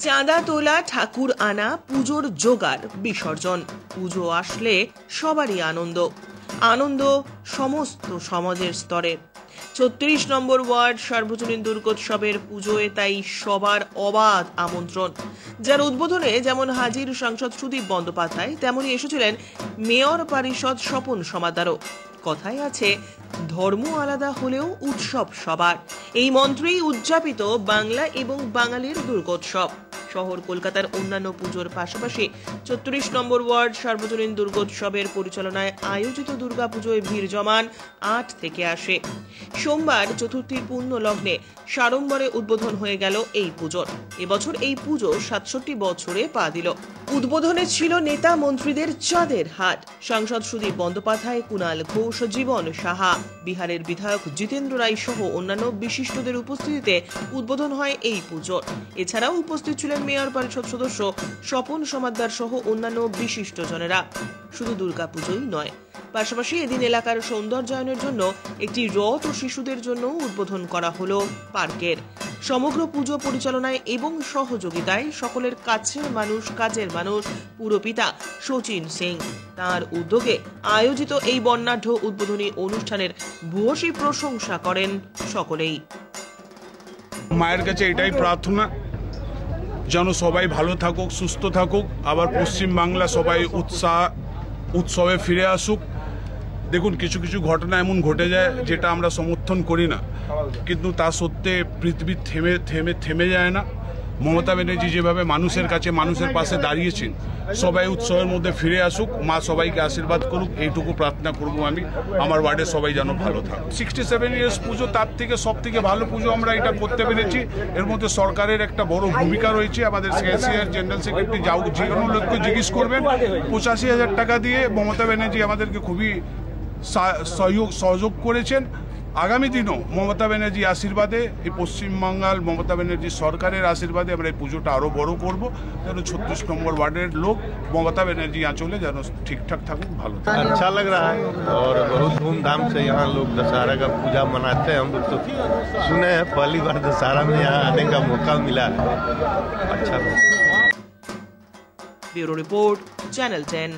চাঁদা তোলা, ঠাকুর আনা, পুজোর জোগাড়, বিসর্জন। পুজো আসলে সবারই আনন্দ। আনন্দ সমস্ত সমাজের স্তরের। ৩৬ নম্বর ওয়ার্ড সার্বজনীন দুর্গোৎসবের পুজোয় তাই সবার অবাধ আমন্ত্রণ। যার উদ্বোধনে যেমন হাজির সাংসদ সুদীপ বন্দ্যোপাধ্যায়, তেমনি এসেছিলেন মেয়র পরিষদ স্বপন সমাদ্দারও। কথায় আছে, ধর্ম আলাদা হলেও উৎসব সবার। এই মন্ত্রেই উদযাপিত বাংলা এবং বাঙালির দুর্গোৎসব। শহর কলকাতার অন্যান্য পুজোর পাশাপাশি ৩৬ নম্বর ওয়ার্ড সার্বজনীন দুর্গোৎসবের পরিচালনায় আয়োজিত দুর্গাপুজোয় ভিড় জমান ৮ থেকে আসে। সোমবার চতুর্থীর পুণ্য লগ্নে সাড়ম্বরে উদ্বোধন হয়ে গেল এই পুজোর। এবছর এই পুজো ৬৭ বছরে পা দিল। উদ্বোধনে ছিল নেতা মন্ত্রীদের চাঁদের হাট। সাংসদ সুদীপ বন্দ্যোপাধ্যায়, কুণাল ঘোষ, জীবন সাহা, বিহারের বিধায়ক জিতেন্দ্র রায় সহ অন্যান্য বিশিষ্টদের উপস্থিতিতে উদ্বোধন হয় এই পুজোর। এছাড়াও উপস্থিত ছিলেন মেয়র পরিষদ সদস্য স্বপন সমাদ্দার সহ অন্যান্য বিশিষ্টজনেরা। শুধু দুর্গাপুজোই নয়, পাশাপাশি এদিন এলাকার সৌন্দর্যায়নের জন্য একটি রথ ও শিশুদের জন্য উদ্বোধন করা হলো পার্কের। সমগ্র পুজো পরিচালনায় এবং সহযোগিতায় সকলের কাজের মানুষ পুরপিতা শচীন সিং। তার উদ্যোগে আয়োজিত এই বর্ণাঢ্য উদ্বোধনী অনুষ্ঠানের ভূয়সী প্রশংসা করেন সকলেই। মায়ের কাছে এটাই প্রার্থনা, যেন সবাই ভালো থাকুক, সুস্থ থাকুক, আবার পশ্চিম বাংলা সবাই উৎসবে ফিরে আসুক। দেখুন, কিছু কিছু ঘটনা এমন ঘটে যায় যেটা আমরা সমর্থন করি না, কিন্তু তা সত্ত্বে পৃথিবী থেমে যায় না। মমতা ব্যানার্জি যেভাবে মানুষের কাছে, মানুষের পাশে দাঁড়িয়েছেন, সবাই উৎসবের মধ্যে ফিরে আসুক, মা সবাইকে আশীর্বাদ করুক, এইটুকু প্রার্থনা করবো আমি। আমার ওয়ার্ডের সবাই যেন ভালো থাকুক। 67 ইয়ার্স পুজো, তার থেকে সব থেকে ভালো পুজো আমরা এটা করতে পেরেছি। এর মধ্যে সরকারের একটা বড় ভূমিকা রয়েছে। আমাদের ক্যাশিয়ার, জেনারেল সেক্রেটারি যে কোনো লোককে জিজ্ঞেস করবেন, 85,000 টাকা দিয়ে মমতা ব্যানার্জি আমাদেরকে খুবই সহযোগ করেছেন। আগামী দিনও মমতা ব্যানার্জি আশীর্বাদে, এই পশ্চিমবাংলার মমতা ব্যানার্জি সরকারের আশীর্বাদে আমরা এই পুজোটা আরও বড় করব, যেন 36 নম্বর ওয়ার্ডের লোক মমতা ব্যানার্জি আঁচলে যেন ঠিকঠাক থাকুক, ভালো থাকুক। अच्छा लग रहा है और बहुत धूमधाम से यहाँ लोग दशहरा का पूजा मनाते हैं। हम लोग तो सुने हैं, पहली बार दशहरा में यहाँ आने का मौका मिला है। अच्छा। Bureau report, channel 10।